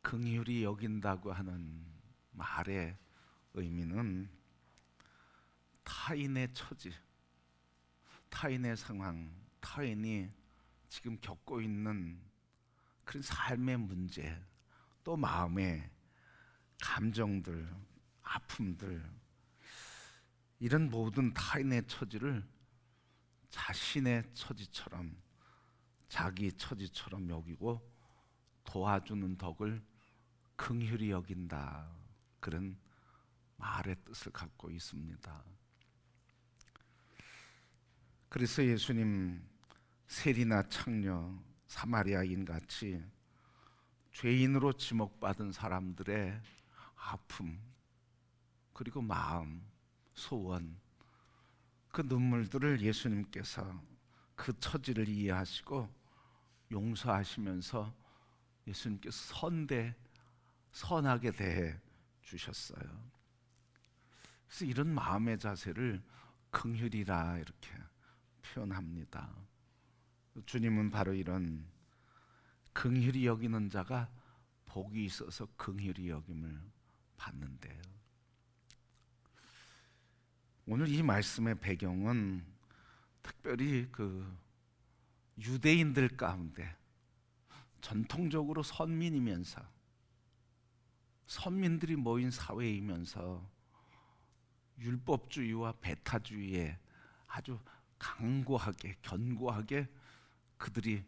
긍휼히 여긴다고 하는 말의 의미는 타인의 처지, 타인의 상황, 타인이 지금 겪고 있는 그런 삶의 문제, 또 마음의 감정들, 아픔들, 이런 모든 타인의 처지를 자신의 처지처럼, 자기 처지처럼 여기고 도와주는 덕을 긍휼히 여긴다, 그런 말의 뜻을 갖고 있습니다. 그래서 예수님 세리나 창녀, 사마리아인 같이 죄인으로 지목받은 사람들의 아픔, 그리고 마음, 소원, 그 눈물들을 예수님께서 그 처지를 이해하시고 용서하시면서 예수님께서 선하게 대해 주셨어요. 그래서 이런 마음의 자세를 긍휼이라 이렇게 표현합니다. 주님은 바로 이런 긍휼히 여기는 자가 복이 있어서 긍휼히 여김을 받는데요. 오늘 이 말씀의 배경은 특별히 그 유대인들 가운데 전통적으로 선민들이 모인 사회이면서 율법주의와 배타주의에 아주 견고하게 그들이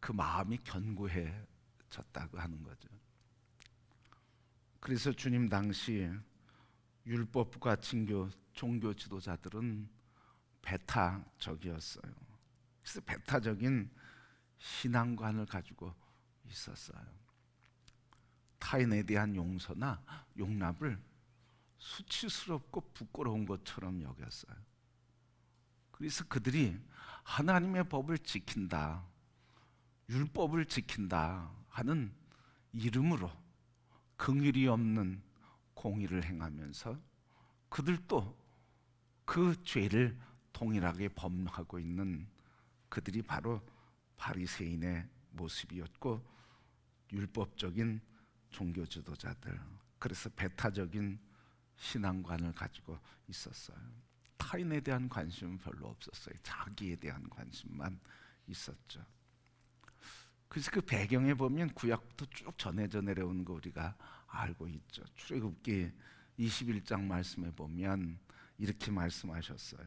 그 마음이 견고해졌다고 하는 거죠. 그래서 주님 당시 율법과 종교 지도자들은 배타적이었어요. 그래서 배타적인 신앙관을 가지고 있었어요. 타인에 대한 용서나 용납을 수치스럽고 부끄러운 것처럼 여겼어요. 그래서 그들이 하나님의 법을 지킨다, 율법을 지킨다 하는 이름으로 긍휼이 없는 공의를 행하면서 그들도 그 죄를 동일하게 범하고 있는 그들이 바로 바리새인의 모습이었고, 율법적인 종교 지도자들, 그래서 배타적인 신앙관을 가지고 있었어요. 타인에 대한 관심은 별로 없었어요. 자기에 대한 관심만 있었죠. 그래서 그 배경에 보면 구약부터 쭉 전해져 내려온 거 우리가 알고 있죠. 출애굽기 21장 말씀에 보면 이렇게 말씀하셨어요.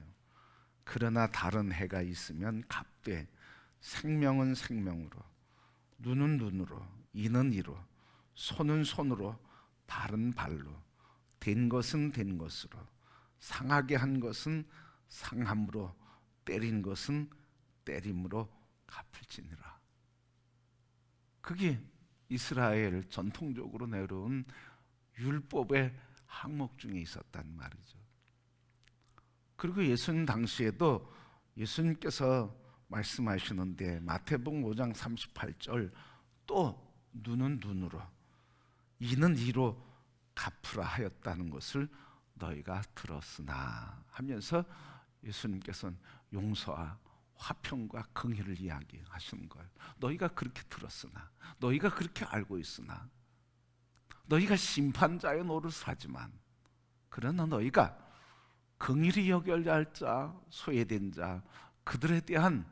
그러나 다른 해가 있으면 갑되 생명은 생명으로, 눈은 눈으로, 이는 이로, 손은 손으로, 발은 발로, 된 것은 된 것으로, 상하게 한 것은 상함으로, 때린 것은 때림으로 갚을지니라. 그게 이스라엘 전통적으로 내려온 율법의 항목 중에 있었단 말이죠. 그리고 예수님 당시에도 예수님께서 말씀하시는데 마태복음 5장 38절, 또 눈은 눈으로, 이는 이로 갚으라 하였다는 것을 너희가 들었으나 하면서 예수님께서는 용서와 화평과 긍휼을 이야기하시는 거예요. 너희가 그렇게 들었으나, 너희가 그렇게 알고 있으나, 너희가 심판자의 노릇을 하지만, 그러나 너희가 긍휼히 여겨야 할 자, 소외된 자, 그들에 대한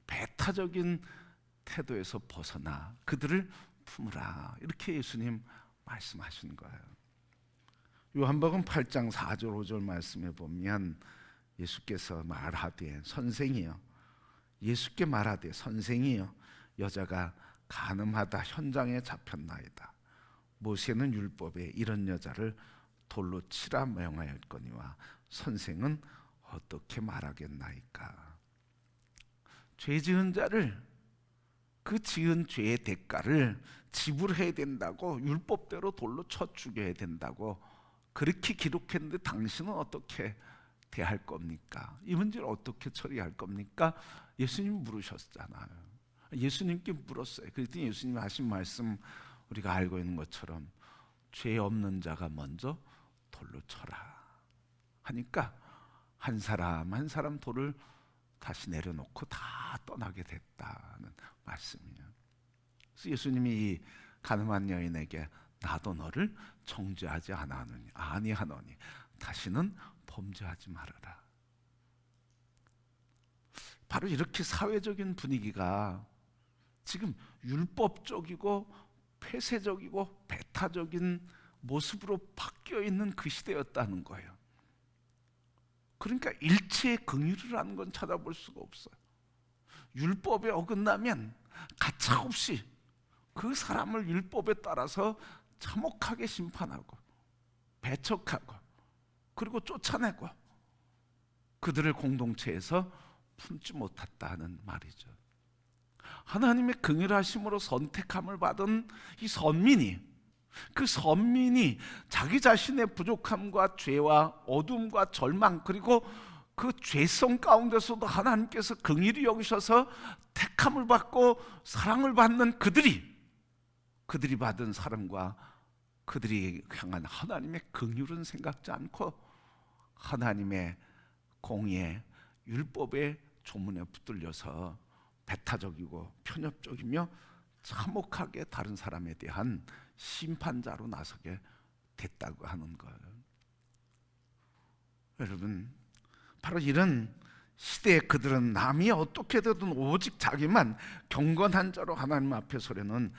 배타적인 태도에서 벗어나 그들을 품으라, 이렇게 예수님 말씀하신 거예요. 요한복음 8장 4절 5절 말씀에 보면 예수께서 말하되 선생이여, 예수께 말하되 선생이여, 여자가 간음하다 현장에 잡혔나이다. 모세는 율법에 이런 여자를 돌로 치라 명하였거니와 선생은 어떻게 말하겠나이까. 죄 지은 자를 그 지은 죄의 대가를 지불해야 된다고, 율법대로 돌로 쳐 죽여야 된다고 그렇게 기록했는데 당신은 어떻게 대할 겁니까? 이 문제를 어떻게 처리할 겁니까? 예수님 물으셨잖아요. 예수님께 물었어요. 그랬더니 예수님이 하신 말씀 우리가 알고 있는 것처럼 죄 없는 자가 먼저 돌로 쳐라 하니까 한 사람 한 사람 돌을 다시 내려놓고 다 떠나게 됐다는 말씀이에요. 그래서 예수님이 이 가늠한 여인에게 나도 너를 정죄하지 아니하노니 다시는 범죄하지 말아라. 바로 이렇게 사회적인 분위기가 지금 율법적이고 폐쇄적이고 배타적인 모습으로 바뀌어 있는 그 시대였다는 거예요. 그러니까 일체의 긍휼을 하는 건 찾아볼 수가 없어요. 율법에 어긋나면 가차없이 그 사람을 율법에 따라서 참혹하게 심판하고 배척하고 그리고 쫓아내고 그들을 공동체에서 품지 못했다는 말이죠. 하나님의 긍휼하심으로 선택함을 받은 이 선민이, 그 선민이 자기 자신의 부족함과 죄와 어둠과 절망 그리고 그 죄성 가운데서도 하나님께서 긍휼히 여기셔서 택함을 받고 사랑을 받는 그들이 받은 사랑과 그들이 향한 하나님의 긍휼은 생각지 않고 하나님의 공의의 율법의 조문에 붙들려서 배타적이고 편협적이며 참혹하게 다른 사람에 대한 심판자로 나서게 됐다고 하는 거예요. 여러분, 바로 이런 시대에 그들은 남이 어떻게 되든 오직 자기만 경건한 자로 하나님 앞에 서려는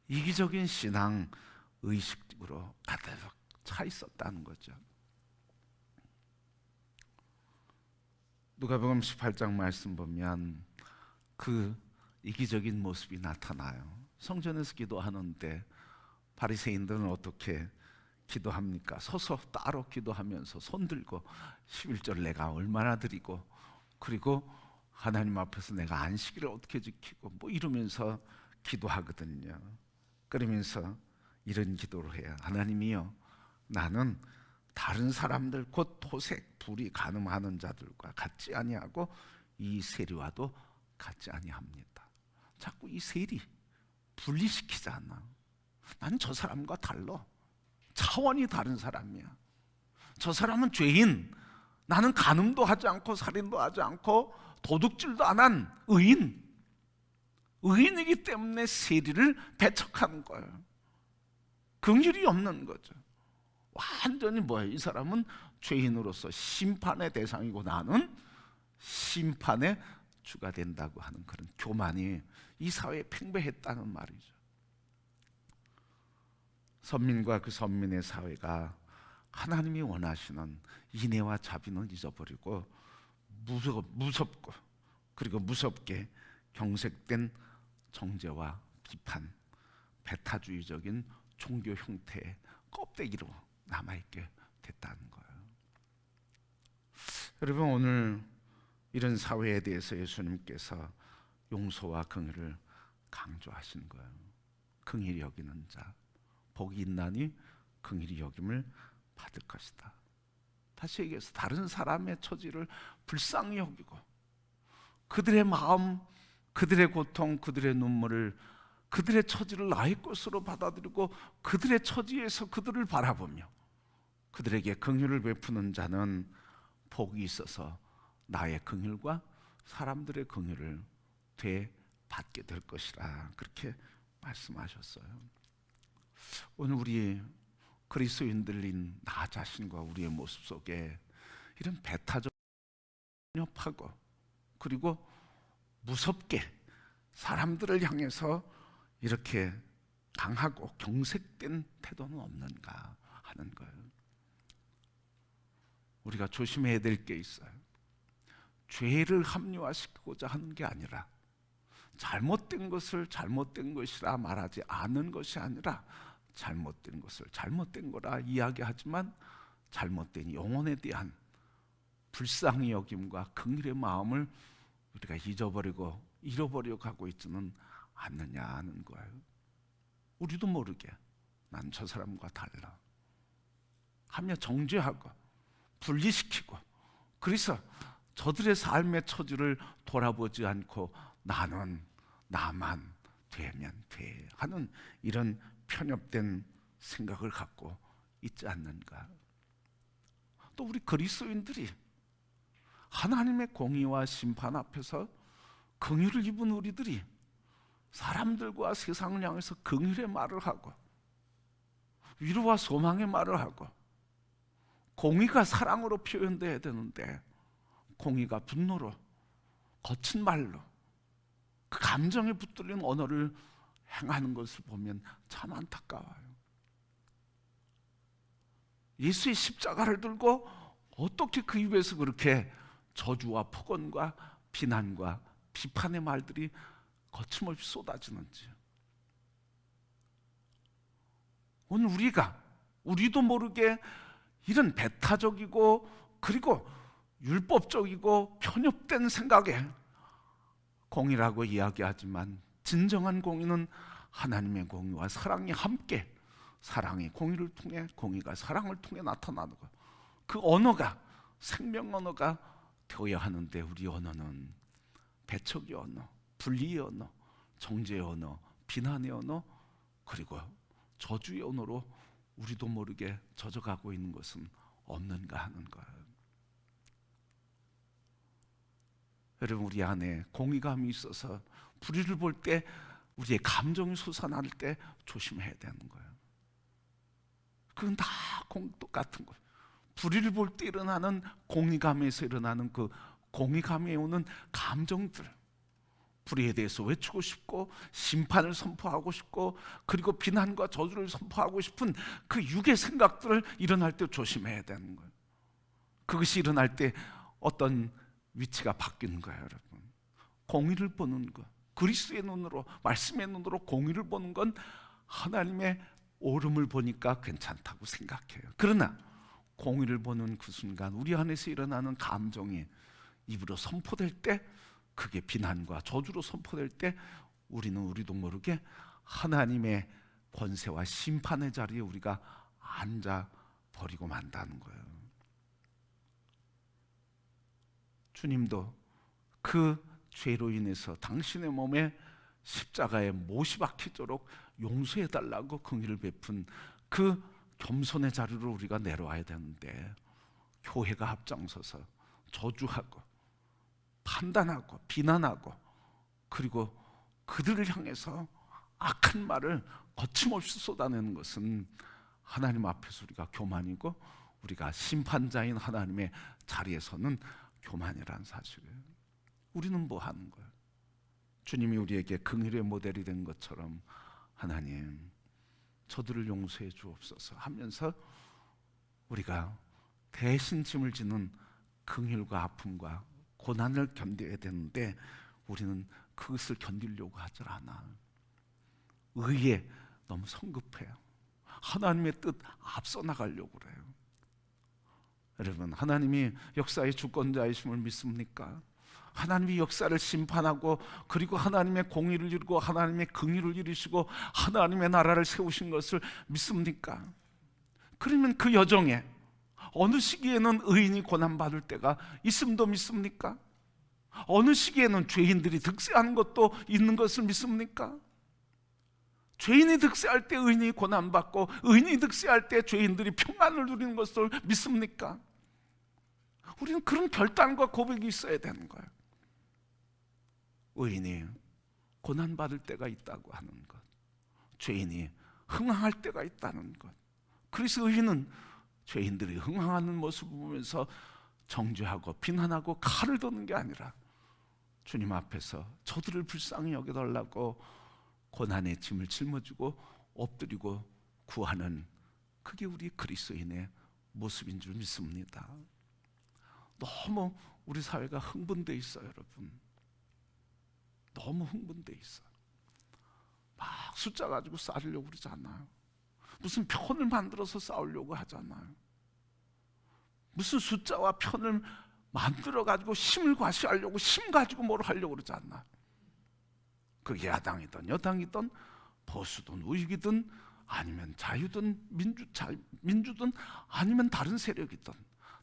이기적인 신앙 의식으로 가득 차 있었다는 거죠. 누가복음 18장 말씀 보면 그 이기적인 모습이 나타나요. 성전에서 기도하는데 바리새인들은 어떻게 기도합니까? 서서 따로 기도하면서 손 들고 11절 내가 얼마나 드리고 그리고 하나님 앞에서 내가 안식일을 어떻게 지키고 뭐 이러면서 기도하거든요. 그러면서 이런 기도를 해요. 하나님이여, 나는 다른 사람들 곧 토색, 불이 간음하는 자들과 같지 아니하고 이 세리와도 같지 아니합니다. 자꾸 이 세리 분리시키잖아. 난 저 사람과 달라. 차원이 다른 사람이야. 저 사람은 죄인, 나는 간음도 하지 않고 살인도 하지 않고 도둑질도 안 한 의인이기 때문에 세리를 배척하는 거예요. 긍휼이 없는 거죠. 완전히 뭐예요? 이 사람은 죄인으로서 심판의 대상이고 나는 심판의 주가 된다고 하는 그런 교만이 이 사회에 팽배했다는 말이죠. 선민과 그 선민의 사회가 하나님이 원하시는 인애와 자비는 잊어버리고 무섭고 그리고 무섭게 경색된 정죄와 비판, 배타주의적인 종교 형태의 껍데기로 남아있게 됐다는 거예요. 여러분, 오늘 이런 사회에 대해서 예수님께서 용서와 긍휼을 강조하신 거예요. 긍휼히 여기는 자 복이 있나니 긍휼히 여김을 받을 것이다. 다시 얘기해서 다른 사람의 처지를 불쌍히 여기고 그들의 마음, 그들의 고통, 그들의 눈물을 그들의 처지를 나의 것으로 받아들이고 그들의 처지에서 그들을 바라보며 그들에게 긍휼을 베푸는 자는 복이 있어서 나의 긍휼과 사람들의 긍휼을 되받게 될 것이라 그렇게 말씀하셨어요. 오늘 우리 그리스도인들인 나 자신과 우리의 모습 속에 이런 배타적 협하고 그리고 무섭게 사람들을 향해서 이렇게 강하고 경색된 태도는 없는가 하는 거예요. 우리가 조심해야 될 게 있어요. 죄를 합리화시키고자 하는 게 아니라 잘못된 것을 잘못된 것이라 말하지 않는 것이 아니라 잘못된 것을 잘못된 거라 이야기하지만 잘못된 영혼에 대한 불쌍히 여김과 긍휼의 마음을 우리가 잊어버리고 잃어버려 가고 있지는 않느냐 하는 거예요. 우리도 모르게 난 저 사람과 달라 하며 정죄하고 분리시키고 그래서 저들의 삶의 처지를 돌아보지 않고 나만 되면 돼 하는 이런 편협된 생각을 갖고 있지 않는가. 또 우리 그리스도인들이 하나님의 공의와 심판 앞에서 긍휼을 입은 우리들이 사람들과 세상을 향해서 긍휼의 말을 하고 위로와 소망의 말을 하고, 공의가 사랑으로 표현돼야 되는데 공의가 분노로, 거친 말로, 그 감정에 붙들린 언어를 행하는 것을 보면 참 안타까워요. 예수의 십자가를 들고 어떻게 그 입에서 그렇게 저주와 폭언과 비난과 비판의 말들이 거침없이 쏟아지는지. 오늘 우리도 모르게 이런 배타적이고 그리고 율법적이고 편협된 생각에 공의라고 이야기하지만, 진정한 공의는 하나님의 공의와 사랑이 함께, 사랑이 공의를 통해, 공의가 사랑을 통해 나타나는 것, 그 언어가 생명 언어가 되어야 하는데, 우리 언어는 배척의 언어, 분리의 언어, 정죄의 언어, 비난의 언어, 그리고 저주의 언어로 우리도 모르게 젖어가고 있는 것은 없는가 하는 거예요. 여러분, 우리 안에 공의감이 있어서 불의를 볼 때, 우리의 감정이 솟아날 때 조심해야 되는 거예요. 그건 다 똑같은 거예요. 불의를 볼 때 일어나는 공의감에서 일어나는 그 공의감에 오는 감정들, 불의에 대해서 외치고 싶고 심판을 선포하고 싶고 그리고 비난과 저주를 선포하고 싶은 그 육의 생각들을 일어날 때 조심해야 되는 거예요. 그것이 일어날 때 어떤 위치가 바뀌는 거예요, 여러분. 공의를 보는 것, 그리스도의 눈으로, 말씀의 눈으로 공의를 보는 건 하나님의 옳음을 보니까 괜찮다고 생각해요. 그러나 공의를 보는 그 순간 우리 안에서 일어나는 감정이 입으로 선포될 때, 그게 비난과 저주로 선포될 때, 우리도 모르게 하나님의 권세와 심판의 자리에 우리가 앉아버리고 만다는 거예요. 주님도 그 죄로 인해서 당신의 몸에 십자가에 못이 박히도록 용서해달라고 긍휼을 베푼 그 겸손의 자리로 우리가 내려와야 되는데, 교회가 앞장서서 저주하고 판단하고 비난하고 그리고 그들을 향해서 악한 말을 거침없이 쏟아내는 것은 하나님 앞에서 우리가 교만이고, 우리가 심판자인 하나님의 자리에서는 교만이라는 사실이에요. 우리는 뭐 하는 거예요? 주님이 우리에게 긍휼의 모델이 된 것처럼, 하나님 저들을 용서해 주옵소서 하면서 우리가 대신 짐을 지는 긍휼과 아픔과 고난을 견뎌야 되는데, 우리는 그것을 견디려고 하질 않아. 의에 너무 성급해요. 하나님의 뜻 앞서 나가려고 그래요. 여러분, 하나님이 역사의 주권자이심을 믿습니까? 하나님이 역사를 심판하고 그리고 하나님의 공의를 이루고 하나님의 긍휼을 이루시고 하나님의 나라를 세우신 것을 믿습니까? 그러면 그 여정에 어느 시기에는 의인이 고난받을 때가 있음도 믿습니까? 어느 시기에는 죄인들이 득세하는 것도 있는 것을 믿습니까? 죄인이 득세할 때 의인이 고난받고 의인이 득세할 때 죄인들이 평안을 누리는 것을 믿습니까? 우리는 그런 결단과 고백이 있어야 되는 거예요. 의인이 고난받을 때가 있다고 하는 것, 죄인이 흥황할 때가 있다는 것. 그래서 의인은 죄인들이 흥황하는 모습을 보면서 정죄하고 비난하고 칼을 드는 게 아니라 주님 앞에서 저들을 불쌍히 여겨달라고 고난의 짐을 짊어지고 엎드리고 구하는, 그게 우리 그리스도인의 모습인 줄 믿습니다. 너무 우리 사회가 흥분되어 있어요, 여러분. 너무 흥분되어 있어요. 막 숫자 가지고 싸우려고 그러지 않아요. 무슨 편을 만들어서 싸우려고 하잖아요. 무슨 숫자와 편을 만들어 가지고 힘을 과시하려고, 힘 가지고 뭘 하려고 그러지 않나. 그게 야당이든 여당이든 보수든 우익이든 아니면 자유든 민주든 아니면 다른 세력이든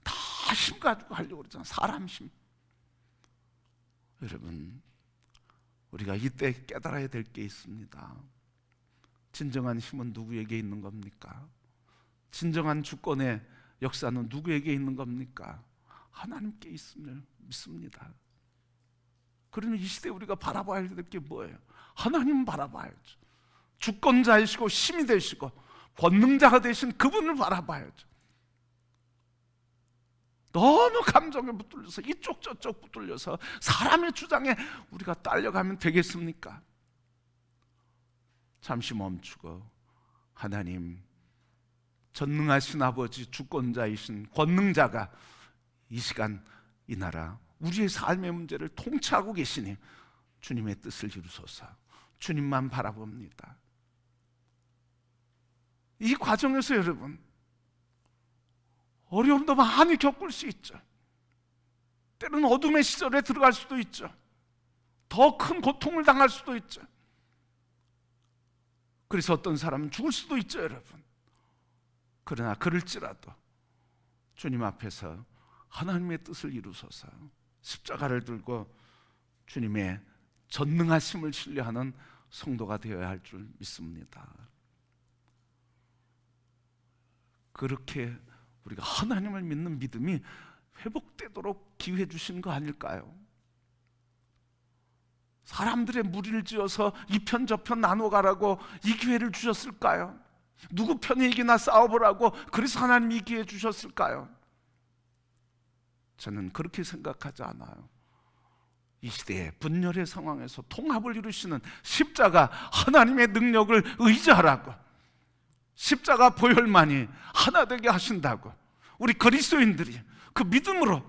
다 힘 가지고 하려고 그러잖아요. 사람 힘. 여러분, 우리가 이때 깨달아야 될 게 있습니다. 진정한 힘은 누구에게 있는 겁니까? 진정한 주권의 역사는 누구에게 있는 겁니까? 하나님께 있음을 믿습니다. 그러면 이 시대에 우리가 바라봐야 될 게 뭐예요? 하나님 바라봐야죠. 주권자이시고 힘이 되시고 권능자가 되신 그분을 바라봐야죠. 너무 감정에 붙들려서 이쪽 저쪽 붙들려서 사람의 주장에 우리가 딸려가면 되겠습니까? 잠시 멈추고 하나님, 전능하신 아버지, 주권자이신 권능자가 이 시간 이 나라 우리의 삶의 문제를 통치하고 계시니 주님의 뜻을 이루소서. 주님만 바라봅니다. 이 과정에서 여러분 어려움도 많이 겪을 수 있죠. 때로는 어둠의 시절에 들어갈 수도 있죠. 더 큰 고통을 당할 수도 있죠. 그래서 어떤 사람은 죽을 수도 있죠, 여러분. 그러나 그럴지라도 주님 앞에서 하나님의 뜻을 이루소서, 십자가를 들고 주님의 전능하심을 신뢰하는 성도가 되어야 할 줄 믿습니다. 그렇게 우리가 하나님을 믿는 믿음이 회복되도록 기회 주신 거 아닐까요? 사람들의 무리를 지어서 이 편 저 편 나눠가라고 이 기회를 주셨을까요? 누구 편이 이기나 싸워보라고 그래서 하나님이 이 기회 주셨을까요? 저는 그렇게 생각하지 않아요. 이 시대의 분열의 상황에서 통합을 이루시는 십자가 하나님의 능력을 의지하라고, 십자가 보혈만이 하나 되게 하신다고 우리 그리스도인들이 그 믿음으로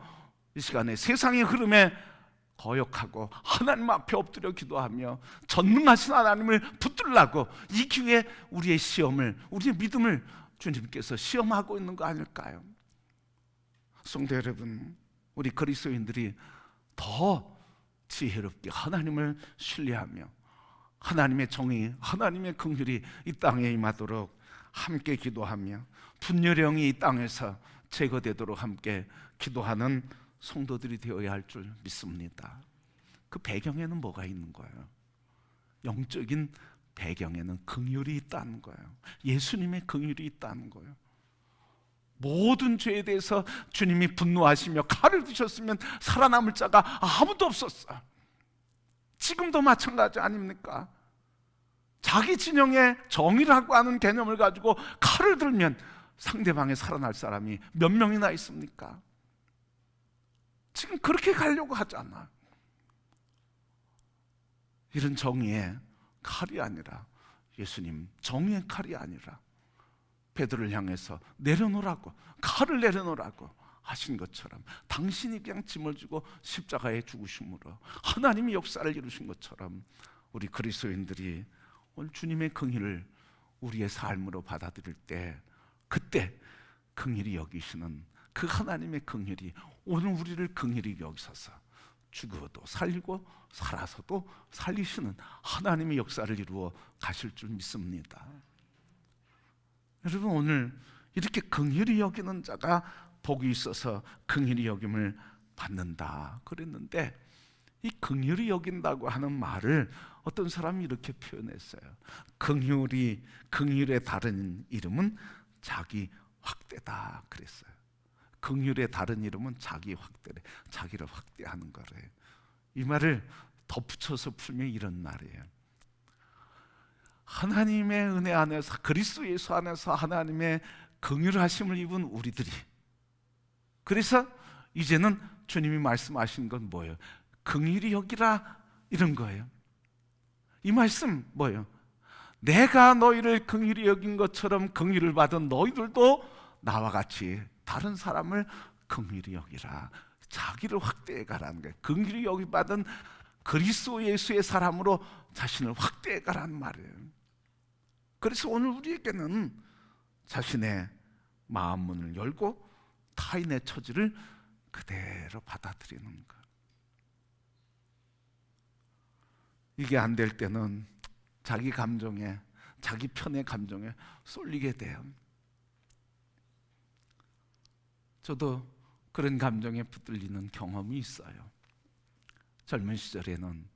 이 시간에 세상의 흐름에 거역하고 하나님 앞에 엎드려 기도하며 전능하신 하나님을 붙들라고 이 기회에 우리의 시험을, 우리의 믿음을 주님께서 시험하고 있는 거 아닐까요? 성도 여러분, 우리 그리스도인들이 더 지혜롭게 하나님을 신뢰하며 하나님의 정의, 하나님의 긍휼이 이 땅에 임하도록 함께 기도하며 분열의 영이 이 땅에서 제거되도록 함께 기도하는 성도들이 되어야 할 줄 믿습니다. 그 배경에는 뭐가 있는 거예요? 영적인 배경에는 긍휼이 있다는 거예요. 예수님의 긍휼이 있다는 거예요. 모든 죄에 대해서 주님이 분노하시며 칼을 드셨으면 살아남을 자가 아무도 없었어요. 지금도 마찬가지 아닙니까? 자기 진영의 정의라고 하는 개념을 가지고 칼을 들면 상대방에 살아날 사람이 몇 명이나 있습니까? 지금 그렇게 가려고 하잖아. 이런 정의의 칼이 아니라, 예수님 정의의 칼이 아니라 베드로를 향해서 내려놓으라고, 칼을 내려놓으라고 하신 것처럼, 당신이 그냥 짐을 지고 십자가에 죽으심으로 하나님이 역사를 이루신 것처럼 우리 그리스도인들이 오늘 주님의 긍휼을 우리의 삶으로 받아들일 때, 그때 긍휼히 여기시는 그 하나님의 긍휼이 오늘 우리를 긍휼히 여기셔서 죽어도 살리고 살아서도 살리시는 하나님의 역사를 이루어 가실 줄 믿습니다. 여러분, 오늘 이렇게 긍휼히 여기는 자가 복이 있어서 긍휼히 여김을 받는다 그랬는데, 이 긍휼히 여긴다고 하는 말을 어떤 사람이 이렇게 표현했어요. 긍휼의 다른 이름은 자기 확대다 그랬어요. 긍휼의 다른 이름은 자기 확대래. 자기를 확대하는 거래. 이 말을 덧붙여서 풀면 이런 말이에요. 하나님의 은혜 안에서, 그리스도 예수 안에서 하나님의 긍휼하심을 입은 우리들이, 그래서 이제는 주님이 말씀하신 건 뭐예요? 긍휼히 여기라, 이런 거예요. 이 말씀 뭐예요? 내가 너희를 긍휼히 여긴 것처럼 긍휼을 받은 너희들도 나와 같이 다른 사람을 긍휼히 여기라. 자기를 확대해 가라는 거예요. 긍휼히 여기 받은 그리스도 예수의 사람으로 자신을 확대해 가라는 말이에요. 그래서 오늘 우리에게는 자신의 마음 문을 열고 타인의 처지를 그대로 받아들이는 것. 이게 안 될 때는 자기 감정에, 자기 편의 감정에 쏠리게 돼요. 저도 그런 감정에 붙들리는 경험이 있어요. 젊은 시절에는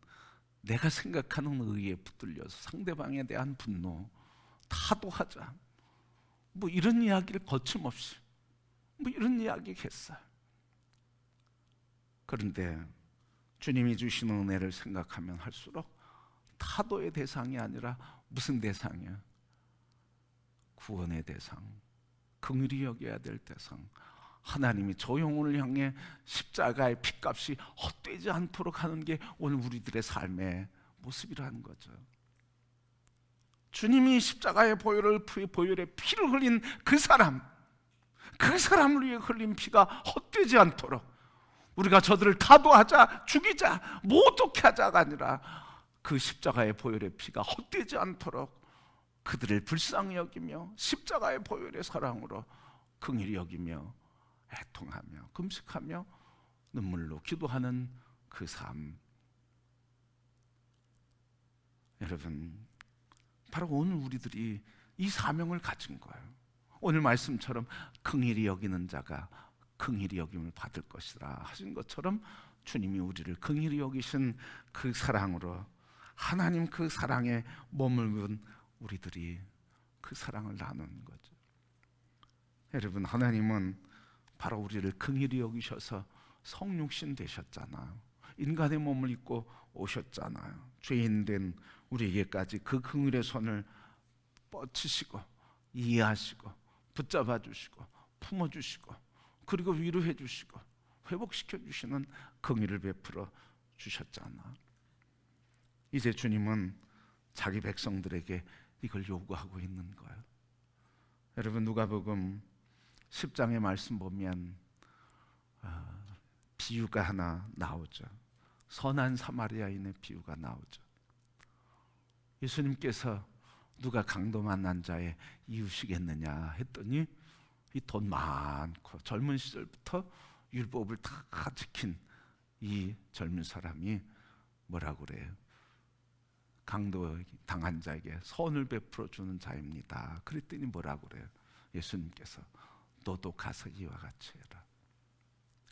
내가 생각하는 의에 붙들려서 상대방에 대한 분노, 타도하자, 뭐 이런 이야기를 거침없이 뭐 이런 이야기 했어요. 그런데 주님이 주신 은혜를 생각하면 할수록 타도의 대상이 아니라 무슨 대상이야? 구원의 대상, 긍휼히 여겨야 될 대상. 하나님이 저 영혼을 향해 십자가의 핏값이 헛되지 않도록 하는 게 오늘 우리들의 삶의 모습이라는 거죠. 주님이 십자가의 보혈의 피를 흘린 그 사람을 위해 흘린 피가 헛되지 않도록 우리가 저들을 타도하자, 죽이자, 모독해 하자가 아니라 그 십자가의 보혈의 피가 헛되지 않도록 그들을 불쌍히 여기며 십자가의 보혈의 사랑으로 긍휼히 여기며 애통하며 금식하며 눈물로 기도하는 그 삶. 여러분, 바로 오늘 우리들이 이 사명을 가진 거예요. 오늘 말씀처럼 긍휼히 여기는 자가 긍휼히 여김을 받을 것이라 하신 것처럼 주님이 우리를 긍휼히 여기신 그 사랑으로 하나님 그 사랑에 머물는 우리들이 그 사랑을 나누는 거죠. 여러분, 하나님은 바로 우리를 긍휼히 여기셔서 성육신 되셨잖아요. 인간의 몸을 입고 오셨잖아요. 죄인된 우리에게까지 그 긍휼의 손을 뻗치시고 이해하시고 붙잡아 주시고 품어 주시고 그리고 위로해 주시고 회복시켜 주시는 긍휼을 베풀어 주셨잖아. 이제 주님은 자기 백성들에게 이걸 요구하고 있는 거예요. 여러분, 누가복음 10장의 말씀 보면 비유가 하나 나오죠. 선한 사마리아인의 비유가 나오죠. 예수님께서 누가 강도 만난 자의 이웃이겠느냐 했더니 이 돈 많고 젊은 시절부터 율법을 다 지킨 이 젊은 사람이 뭐라고 그래요? 강도 당한 자에게 선을 베풀어 주는 자입니다. 그랬더니 뭐라고 그래요? 예수님께서 너도 가서 이와 같이 해라.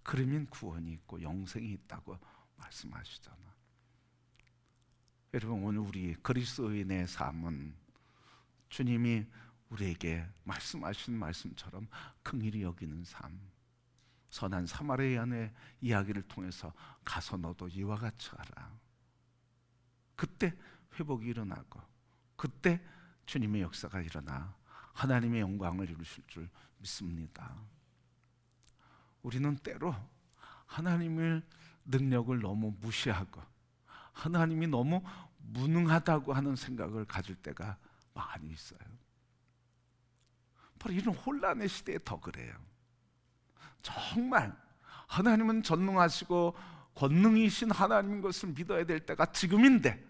그러면 구원이 있고 영생이 있다고 말씀하시잖아. 여러분, 오늘 우리 그리스도인의 삶은 주님이 우리에게 말씀하신 말씀처럼 긍휼히 여기는 삶, 선한 사마리아인의 이야기를 통해서 가서 너도 이와 같이 하라. 그때 회복이 일어나고 그때 주님의 역사가 일어나 하나님의 영광을 이루실 줄 믿습니다. 우리는 때로 하나님의 능력을 너무 무시하고 하나님이 너무 무능하다고 하는 생각을 가질 때가 많이 있어요. 바로 이런 혼란의 시대에 더 그래요. 정말 하나님은 전능하시고 권능이신 하나님인 것을 믿어야 될 때가 지금인데,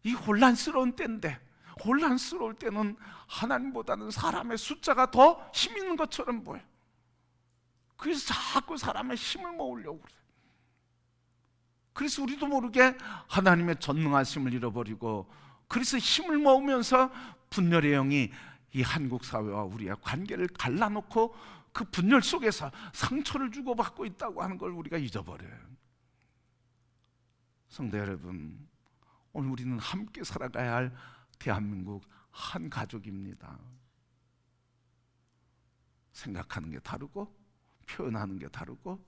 이 혼란스러운 때인데, 혼란스러울 때는 하나님보다는 사람의 숫자가 더 힘 있는 것처럼 보여요. 그래서 자꾸 사람의 힘을 모으려고 그래요. 그래서 우리도 모르게 하나님의 전능하심을 잃어버리고, 그래서 힘을 모으면서 분열의 영이 이 한국 사회와 우리의 관계를 갈라놓고 그 분열 속에서 상처를 주고받고 있다고 하는 걸 우리가 잊어버려요. 성도 여러분, 오늘 우리는 함께 살아가야 할 대한민국 한 가족입니다. 생각하는 게 다르고 표현하는 게 다르고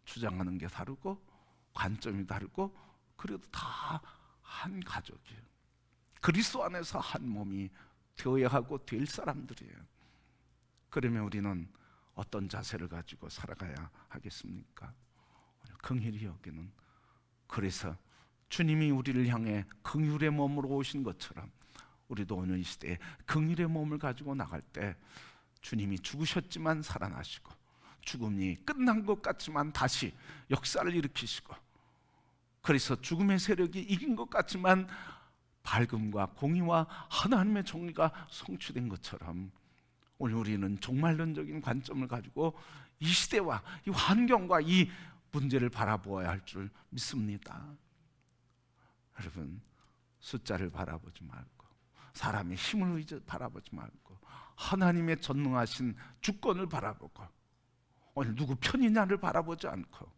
주장하는 게 다르고 관점이 다르고, 그래도 다 한 가족이에요. 그리스도 안에서 한 몸이 되어야 하고 될 사람들이에요. 그러면 우리는 어떤 자세를 가지고 살아가야 하겠습니까? 긍휼히 여기는, 그래서 주님이 우리를 향해 긍휼의 몸으로 오신 것처럼 우리도 오늘 이 시대에 긍휼의 몸을 가지고 나갈 때 주님이 죽으셨지만 살아나시고 죽음이 끝난 것 같지만 다시 역사를 일으키시고, 그래서 죽음의 세력이 이긴 것 같지만 밝음과 공의와 하나님의 정의가 성취된 것처럼 오늘 우리는 종말론적인 관점을 가지고 이 시대와 이 환경과 이 문제를 바라보아야 할 줄 믿습니다. 여러분, 숫자를 바라보지 말고 사람의 힘을 바라보지 말고 하나님의 전능하신 주권을 바라보고 오늘 누구 편이냐를 바라보지 않고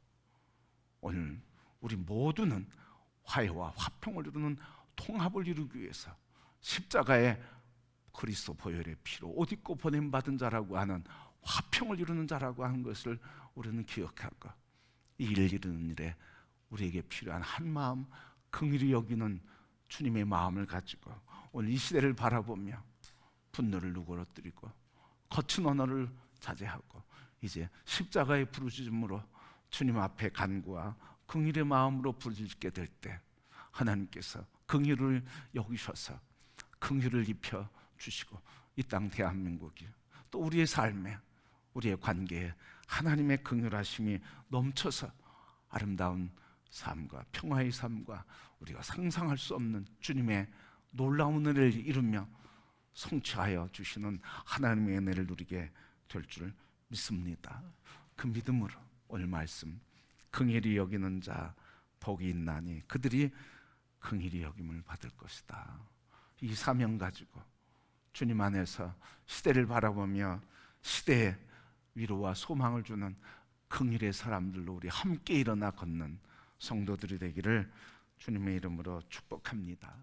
오늘 우리 모두는 화해와 화평을 이루는 통합을 이루기 위해서 십자가의 그리스도 보혈의 피로 옷 입고 보냄받은 자라고 하는 화평을 이루는 자라고 하는 것을 우리는 기억하고 이 일을 이루는 일에 우리에게 필요한 한 마음, 긍휼히 여기는 주님의 마음을 가지고 오늘 이 시대를 바라보며 분노를 누그러뜨리고 거친 언어를 자제하고 이제 십자가의 부르짖음으로 주님 앞에 간구와 긍휼의 마음으로 부르짖게 될 때 하나님께서 긍휼을 여기셔서 긍휼을 입혀 주시고 이 땅 대한민국이 또 우리의 삶에 우리의 관계에 하나님의 긍휼하심이 넘쳐서 아름다운 삶과 평화의 삶과 우리가 상상할 수 없는 주님의 놀라운 은혜를 이루며 성취하여 주시는 하나님의 은혜를 누리게 될 줄 믿습니다. 그 믿음으로 오늘 말씀 긍휼히 여기는 자 복이 있나니 그들이 긍휼히 여김을 받을 것이다. 이 사명 가지고 주님 안에서 시대를 바라보며 시대에 위로와 소망을 주는 긍휼의 사람들로 우리 함께 일어나 걷는 성도들이 되기를 주님의 이름으로 축복합니다.